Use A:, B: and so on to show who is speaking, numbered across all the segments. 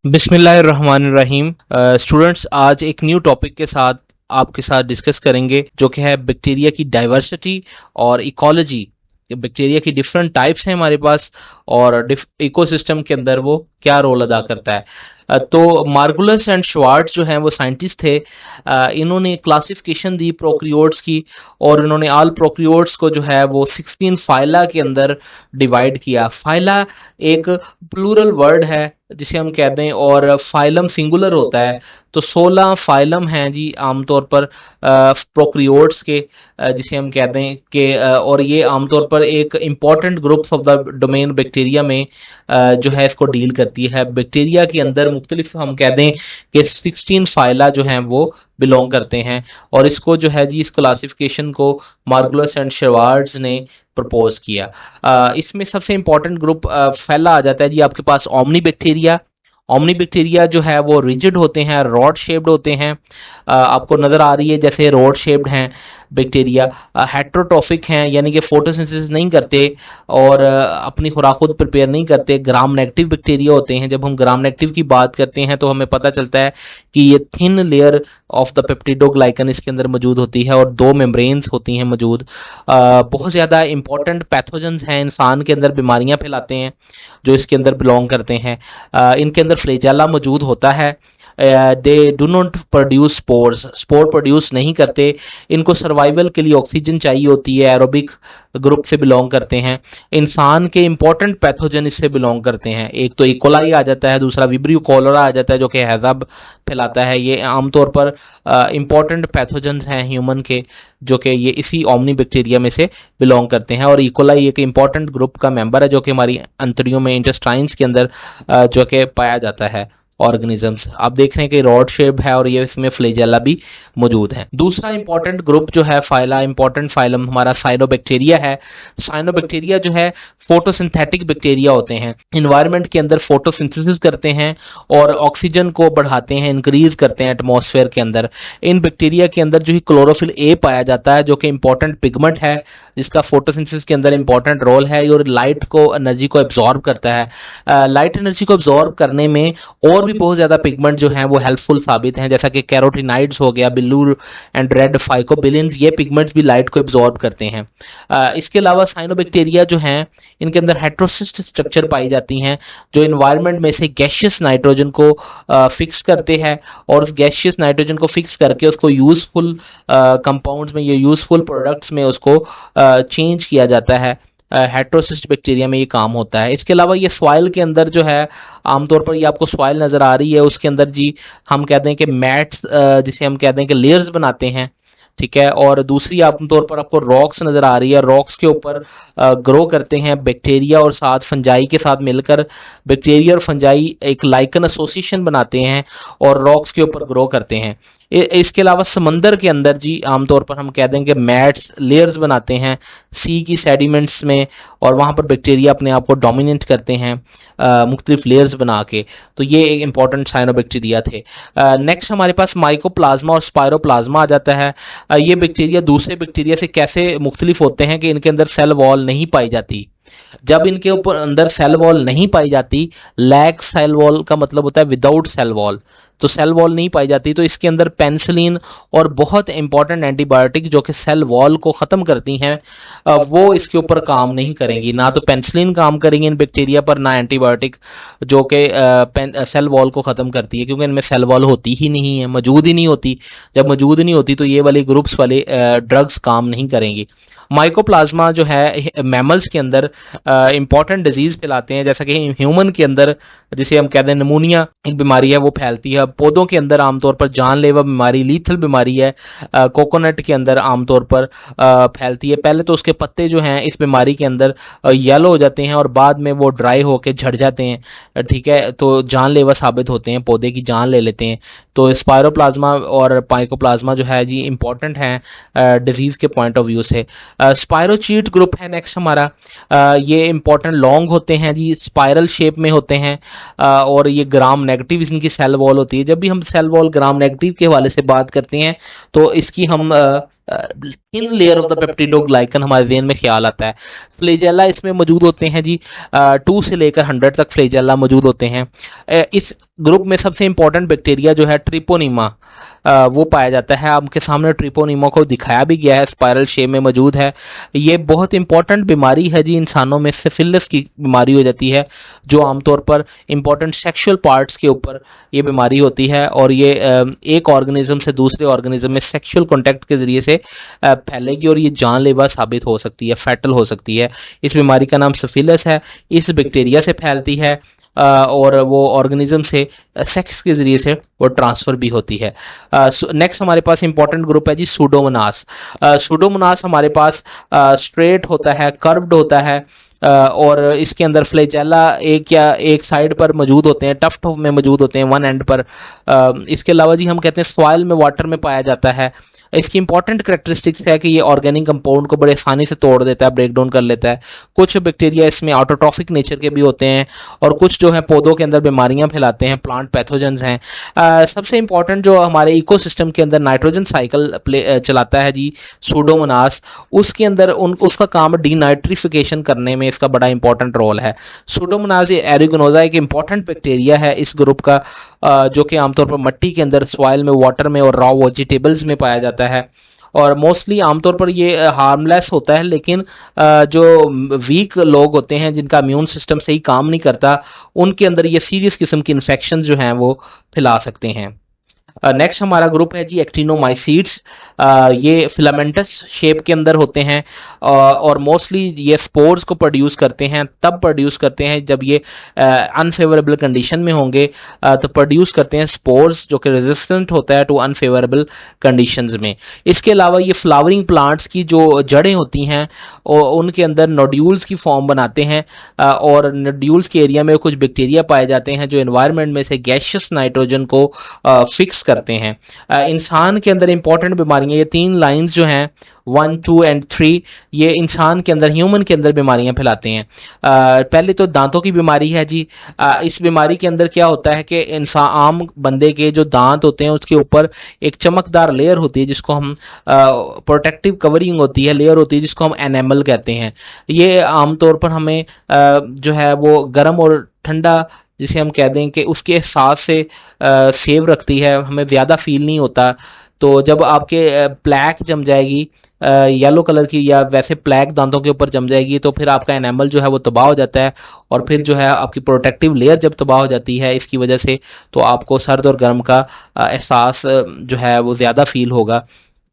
A: बिस्मिल्लाहिर्रहमानिर्रहीम। स्टूडेंट्स, आज एक न्यू टॉपिक के साथ आपके साथ डिस्कस करेंगे जो कि है बैक्टीरिया की डाइवर्सिटी और इकोलॉजी। बैक्टीरिया की डिफरेंट टाइप्स हैं हमारे पास और इकोसिस्टम के अंदर वो क्या रोल अदा करता है। तो मार्गुलस एंड श्वार्ट्ज जो हैं वो साइंटिस्ट थे। इन्होंने क्लासिफिकेशन दी प्रोक्रियोट्स की और इन्होंने ऑल प्रोक्रियोट्स को जो है वो 16 फाइला के अंदर डिवाइड किया। फाइला एक प्लूरल वर्ड है जिसे हम कहते हैं और फाइलम सिंगुलर होता है। तो 16 फाइलम हैं जी आमतौर पर प्रोक्रियोट्स के, जिसे हम कहते हैं कि और ये आमतौर पर एक important groups of the domain bacteria में जो है इसको डील करती है। बैक्टीरिया के अंदर मुख्तलिफ हम कहते हैं कि 16 फाइला जो हैं वो बिलोंग करते हैं और इसको जो है जी इस क्लासिफिकेशन को मार्गुलस एंड श्वार्ट्ज ने प्रपोज किया। इसमें सबसे इंपॉर्टेंट ग्रुप फैला आ जाता है जी आपके पास ओमनी बैक्टीरिया। ओमनी बैक्टीरिया जो है वो रिजिड होते हैं, रॉड शेप्ड होते हैं। आपको नज़र आ रही है जैसे रॉड शेप्ड हैं बैक्टीरिया। हेट्रोट्रोफिक हैं यानी कि फोटोसिंथेसिस नहीं करते और अपनी खुराक खुद प्रिपेयर नहीं करते। ग्राम नेगेटिव बैक्टीरिया होते हैं। जब हम ग्राम नेगेटिव की बात करते हैं तो हमें पता चलता है कि ये thin layer of the peptidoglycan इसके अंदर मौजूद होती है और दो मेम्ब्रेन्स होती हैं मौजूद। बहुत ज़्यादा इंपॉर्टेंट पैथोजेंस हैं, इंसान के अंदर बीमारियां फैलाते हैं जो इसके अंदर बिलोंग करते हैं। इनके अंदर फ्लैजेला मौजूद होता है। They do not produce spores, spore produce नहीं करते। इनको सर्वाइवल के लिए ऑक्सीजन चाहिए होती है। एरोबिक ग्रुप से बिलोंग करते हैं। इंसान के इंपॉर्टेंट पैथोजन इससे बिलोंग करते हैं। एक तो इकोलाई आ जाता है, दूसरा विब्रियो कॉलरा आ जाता है जो कि हैज़ा फैलाता है। ये आमतौर पर इंपॉर्टेंट पैथोजन्स हैं ह्यूमन के जो कि ये इसी ओमनी बैक्टीरिया में से बिलोंग करते हैं। और इकोलाई एक इंपॉर्टेंट ग्रुप का मेंबर है जो कि हमारी अंतड़ियों में इंटेस्टाइन्स के अंदर जो कि पाया जाता है ऑर्गेनिजम्स। आप देख रहे हैं कि रॉड शेप है और ये इसमें फ्लैजेला भी मौजूद है। दूसरा इंपॉर्टेंट ग्रुप जो है फाइला, इंपॉर्टेंट फाइलम हमारा साइनोबैक्टीरिया है। साइनोबैक्टीरिया जो है फोटोसिंथेटिक बैक्टीरिया होते हैं। इन्वायरमेंट के अंदर फोटोसिंथेसिस करते हैं और ऑक्सीजन को बढ़ाते हैं, इंक्रीज करते हैं एटमॉस्फेयर के अंदर। इन बैक्टीरिया के अंदर जो ही क्लोरोफिल ए पाया जाता है जो कि इंपॉर्टेंट पिगमेंट है जिसका फोटोसिंथेसिस के अंदर इंपॉर्टेंट रोल है और लाइट को एनर्जी को एब्जॉर्ब करता है। लाइट एनर्जी को एब्जॉर्ब करने में और भी बहुत ज़्यादा पिगमेंट जो हैं वो हेल्पफुल साबित हैं, जैसा कि कैरोटिनाइड्स हो गया, बिल्लूर एंड रेड फाइकोबिलिन्स। ये पिगमेंट्स भी लाइट को एब्जॉर्ब करते हैं। इसके अलावा साइनोबैक्टीरिया जो हैं इनके अंदर हेट्रोसिस्ट स्ट्रक्चर पाई जाती हैं जो इन्वायरमेंट में से गैशियस नाइट्रोजन को फिक्स करते हैं और उस गैशियस नाइट्रोजन को फिक्स करके उसको यूजफुल कंपाउंड्स में या यूजफुल प्रोडक्ट्स में उसको चेंज किया जाता है। हेट्रोसिस्ट बैक्टीरिया में ये काम होता है। इसके अलावा ये सॉइल के अंदर जो है आमतौर पर ये आपको सॉइल नज़र आ रही है उसके अंदर जी हम कहते हैं कि मैट्स, जिसे हम कहते हैं कि लेयर्स बनाते हैं, ठीक है। और दूसरी आमतौर पर आपको रॉक्स नज़र आ रही है। रॉक्स के ऊपर ग्रो करते हैं बैक्टीरिया और साथ फंजाई के साथ मिलकर बैक्टीरिया और फंजाई एक लाइकन एसोसिएशन बनाते हैं और रॉक्स के ऊपर ग्रो करते हैं। इसके अलावा समंदर के अंदर जी आमतौर पर हम कह देंगे मैट्स लेयर्स बनाते हैं सी की सेडिमेंट्स में और वहाँ पर बैक्टीरिया अपने आप को डोमिनेट करते हैं मुख्तलिफ लेयर्स बना के। तो ये एक इंपॉर्टेंट साइनोबैक्टीरिया थे। नेक्स्ट हमारे पास माइकोप्लाज्मा और स्पायरोप्लाज्मा आ जाता है। ये बैक्टीरिया दूसरे बैक्टीरिया से कैसे मुख्तलिफ होते हैं कि इनके अंदर सेल वॉल नहीं पाई जाती। जब इनके ऊपर अंदर सेल वॉल नहीं पाई जाती, लैक सेल वॉल का मतलब होता है विदाउट सेल वॉल, तो सेल वॉल नहीं पाई जाती तो इसके अंदर पेनिसिलिन और बहुत इंपॉर्टेंट एंटीबायोटिक जो कि सेल वॉल को ख़त्म करती हैं वो इसके ऊपर काम नहीं करेंगी। ना तो पेनिसिलिन काम करेंगे इन बैक्टीरिया पर, ना एंटीबायोटिक जो कि सेल वॉल को ख़त्म करती है, क्योंकि इनमें सेल वॉल होती ही नहीं है, मौजूद ही नहीं होती। जब मौजूद नहीं होती तो ये वाली ग्रुप्स वाले ड्रग्स काम नहीं करेंगी। माइकोप्लाज्मा जो है मैमल्स के अंदर इंपॉर्टेंट डिजीज़ फैलाते हैं, जैसा कि ह्यूमन के अंदर जिसे हम कहते हैं निमोनिया एक बीमारी है वो फैलती है। पौधों के अंदर आमतौर पर जानलेवा बीमारी, लीथल बीमारी है, कोकोनट के अंदर आमतौर पर फैलती है। पहले तो उसके पत्ते जो हैं इस बीमारी के अंदर येलो हो जाते हैं और बाद में वो ड्राई होकर झड़ जाते हैं, ठीक है। तो जानलेवा साबित होते हैं, पौधे की जान ले लेते हैं। तो स्पायरोप्लाज्मा और माइकोप्लाज्मा जो है जी इंपॉर्टेंट हैं डिजीज़ के पॉइंट ऑफ व्यू से। स्पायरोचीट ग्रुप है नेक्स्ट हमारा। ये इंपॉर्टेंट लॉन्ग होते हैं जी, स्पाइरल शेप में होते हैं और ये ग्राम नेगेटिव इनकी सेल वॉल होती है। जब भी हम सेल वॉल ग्राम नेगेटिव के हवाले से बात करते हैं तो इसकी हम thin layer of the peptidoglycan हमारे जेहन में ख्याल आता है। फ्लैजेला इसमें मौजूद होते हैं जी, 2 से लेकर 100 तक फ्लैजेला मौजूद होते हैं। इस ग्रुप में सबसे इंपॉर्टेंट बैक्टीरिया जो है ट्रिपोनिमा, वो पाया जाता है। आपके सामने ट्रिपोनिमा को दिखाया भी गया है, स्पाइरल शेप में मौजूद है। ये बहुत इंपॉर्टेंट बीमारी है जी, इंसानों में सिफिलिस की बीमारी हो जाती है, जो आमतौर पर इंपॉर्टेंट सेक्सुअल पार्ट्स के ऊपर ये बीमारी होती है, और ये एक ऑर्गेनिज्म से दूसरे ऑर्गेनिज्म में सेक्सुअल कॉन्टैक्ट के ज़रिए से फैलेगी, और ये जानलेवा साबित हो सकती है, फैटल हो सकती है। इस बीमारी का नाम सिफिलिस है। इस बैक्टीरिया से फैलती है, और वो ऑर्गेनिज्म से सेक्स के ज़रिए से वो ट्रांसफ़र भी होती है। नेक्स्ट हमारे पास इंपॉर्टेंट ग्रुप है जी सूडोमोनास। सूडोमोनास हमारे पास स्ट्रेट होता है, कर्व्ड होता है, और इसके अंदर फ्लैजेला एक या एक साइड पर मौजूद होते हैं, टफ्ट में मौजूद होते हैं वन एंड पर। इसके अलावा जी हम कहते हैं सॉइल में, वाटर में पाया जाता है। इसकी इंपॉर्टेंट करेक्टरिस्टिक्स है कि ये ऑर्गेनिक कंपाउंड को बड़े आसानी से तोड़ देता है, ब्रेक डाउन कर लेता है। कुछ बैक्टीरिया इसमें ऑटोट्रॉफिक नेचर के भी होते हैं, और कुछ जो है पौधों के अंदर बीमारियां फैलाते हैं, प्लांट पैथोजेंस हैं। सबसे इंपॉर्टेंट जो हमारे इकोसिस्टम के अंदर नाइट्रोजन साइकिल चलाता है जी सूडोमोनास, उसके अंदर उसका काम डीनाइट्रिफिकेशन करने में इसका बड़ा इंपॉर्टेंट रोल है। सूडोमोनास एरिगोनोजा एक इंपॉर्टेंट बैक्टीरिया है इस ग्रुप का, जो कि आमतौर पर मिट्टी के अंदर, सॉइल में, वाटर में और रॉ वेजिटेबल्स में पाया जाता है। और मोस्टली आमतौर पर ये हार्मलेस होता है, लेकिन जो वीक लोग होते हैं, जिनका इम्यून सिस्टम सही काम नहीं करता, उनके अंदर ये सीरियस किस्म की इन्फेक्शन जो हैं वो फैला सकते हैं। नेक्स्ट हमारा ग्रुप है जी एक्टिनोमाइसीड्स। ये फिलामेंटस शेप के अंदर होते हैं, और मोस्टली ये स्पोर्स को प्रोड्यूस करते हैं। तब प्रोड्यूस करते हैं जब ये अनफेवरेबल कंडीशन में होंगे, तो प्रोड्यूस करते हैं स्पोर्स जो कि रेजिस्टेंट होता है टू अनफेवरेबल कंडीशंस में। इसके अलावा ये फ्लावरिंग प्लांट्स की जो जड़ें होती हैं, उनके अंदर नोड्यूल्स की फॉर्म बनाते हैं, और नोड्यूल्स के एरिया में कुछ बैक्टीरिया पाए जाते हैं जो एनवायरनमेंट में से गैसियस नाइट्रोजन को फिक्स करते हैं। इंसान के अंदर इंपॉर्टेंट बीमारियां, ये 3 लाइंस जो हैं 1, 2 एंड 3, ये इंसान के अंदर, ह्यूमन के अंदर बीमारियां फैलाते हैं। पहले तो दांतों की बीमारी है जी। इस बीमारी के अंदर क्या होता है कि इंसान, आम बंदे के जो दांत होते हैं उसके ऊपर एक चमकदार लेयर होती है, जिसको हम प्रोटेक्टिव कवरिंग होती है, लेयर होती है, जिसको हम एनेमल कहते हैं। ये आमतौर पर हमें जो है वो गर्म और ठंडा, जिसे हम कह दें कि उसके एहसास से सेव रखती है, हमें ज़्यादा फील नहीं होता। तो जब आपके प्लैक जम जाएगी येलो कलर की, या वैसे प्लैक दांतों के ऊपर जम जाएगी, तो फिर आपका एनामल जो है वो तबाह हो जाता है, और फिर जो है आपकी प्रोटेक्टिव लेयर जब तबाह हो जाती है इसकी वजह से, तो आपको सर्द और गर्म का एहसास जो है वो ज़्यादा फील होगा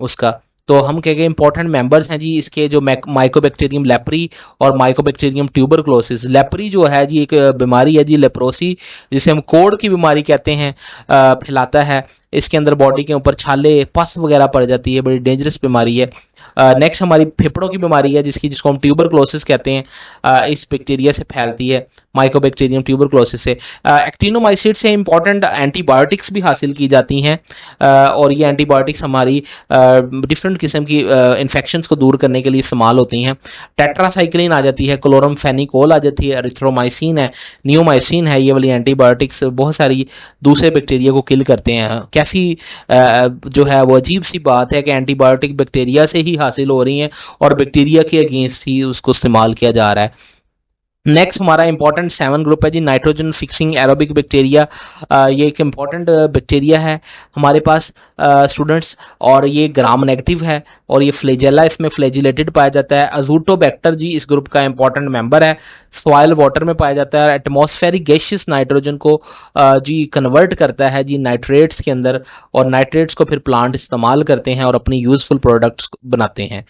A: उसका। तो हम कह गए इंपॉर्टेंट मेंबर्स हैं जी इसके, जो माइकोबैक्टीरियम लेप्री और माइकोबैक्टीरियम ट्यूबरक्लोसिस। लेप्री जो है जी एक बीमारी है जी, लेप्रोसी, जिसे हम कोढ़ की बीमारी कहते हैं, फैलाता है। इसके अंदर बॉडी के ऊपर छाले, पस वगैरह पड़ जाती है, बड़ी डेंजरस बीमारी है। नेक्स्ट हमारी फेफड़ों की बीमारी है, जिसको हम ट्यूबरक्लोसिस कहते हैं। इस बैक्टीरिया से फैलती है, माइकोबैक्टीरियम ट्यूबरक्लोसिस से। एक्टिनोमाइसिड से इंपॉर्टेंट एंटीबायोटिक्स भी हासिल की जाती हैं, और ये एंटीबायोटिक्स हमारी डिफरेंट किस्म की इन्फेक्शंस को दूर करने के लिए इस्तेमाल होती हैं। टेट्रासाइक्लिन आ जाती है, क्लोरमफेनिकोल आ जाती है, एरिथ्रोमाइसिन है, नियोमाइसिन है। ये वाली एंटीबायोटिक्स बहुत सारी दूसरे बैक्टीरिया को किल करते हैं। कैसी जो है वो अजीब सी बात है कि एंटीबायोटिक बैक्टीरिया से ही हासिल हो रही हैं, और बैक्टीरिया के अगेंस्ट ही उसको इस्तेमाल किया जा रहा है। नेक्स्ट हमारा इंपॉर्टेंट 7 ग्रुप है जी नाइट्रोजन फिक्सिंग एरोबिक बैक्टीरिया। ये एक इंपॉर्टेंट बैक्टीरिया है हमारे पास स्टूडेंट्स, और ये ग्राम नेगेटिव है, और ये फ्लैजेला इसमें फ्लैजिलेटेड पाया जाता है। अजूटोबैक्टर जी इस ग्रुप का इंपॉर्टेंट मेंबर है। सॉइल वाटर में पाया जाता है, एटमॉस्फेरिक गैसियस नाइट्रोजन को जी कन्वर्ट करता है जी नाइट्रेट्स के अंदर, और नाइट्रेट्स को फिर प्लांट इस्तेमाल करते हैं और अपनी यूजफुल प्रोडक्ट्स बनाते हैं।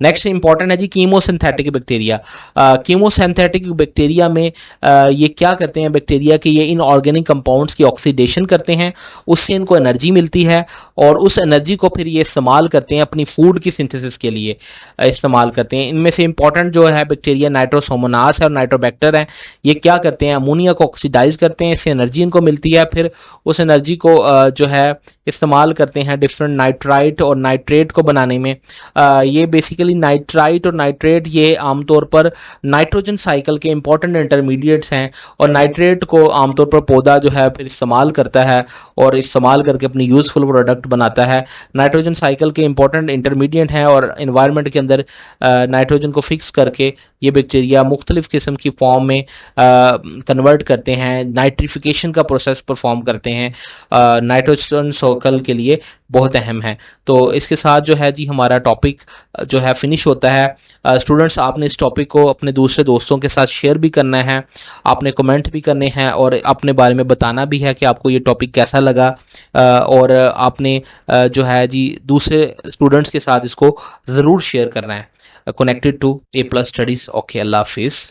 A: नेक्स्ट इंपॉर्टेंट है जी कीमोसिंथेटिक बैक्टीरिया। कीमोसिंथेटिक बैक्टीरिया में ये क्या करते हैं बैक्टीरिया कि ये इन ऑर्गेनिक कंपाउंड्स की ऑक्सीडेशन करते हैं, उससे इनको एनर्जी मिलती है, और उस एनर्जी को फिर ये इस्तेमाल करते हैं अपनी फूड की सिंथेसिस के लिए इस्तेमाल करते हैं। इनमें से इंपॉर्टेंट जो है बैक्टीरिया नाइट्रोसोमोनास है और नाइट्रोबैक्टर हैं। ये क्या करते हैं, अमोनिया को ऑक्सीडाइज करते हैं, इससे एनर्जी इनको मिलती है, फिर उस एनर्जी को जो है इस्तेमाल करते हैं डिफरेंट नाइट्राइट और नाइट्रेट को बनाने में। ये बेसिकली बेसिकली नाइट्राइट और नाइट्रेट ये आमतौर पर नाइट्रोजन साइकिल के इंपॉर्टेंट इंटरमीडिएट्स हैं, और नाइट्रेट को आमतौर पर पौधा जो है फिर इस्तेमाल करता है और इस्तेमाल करके अपनी यूज़फुल प्रोडक्ट बनाता है। नाइट्रोजन साइकिल के इंपॉर्टेंट इंटरमीडिएट हैं और इन्वायरमेंट के अंदर नाइट्रोजन को फिक्स करके ये बैक्टीरिया मुख्तलिफ़ किस्म की फॉर्म में कन्वर्ट करते हैं, नाइट्रिफिकेशन का प्रोसेस परफॉर्म करते हैं, नाइट्रोजन साइकिल के लिए बहुत अहम है। तो इसके साथ जो है जी हमारा टॉपिक जो है फिनिश होता है। स्टूडेंट्स, आपने इस टॉपिक को अपने दूसरे दोस्तों के साथ शेयर भी करना है, आपने कमेंट भी करने हैं और अपने बारे में बताना भी है कि आपको ये टॉपिक कैसा लगा, और आपने जो है जी दूसरे स्टूडेंट्स के साथ इसको ज़रूर शेयर करना है। Connected to A+ studies. Okay, अल्लाह हाफिज़।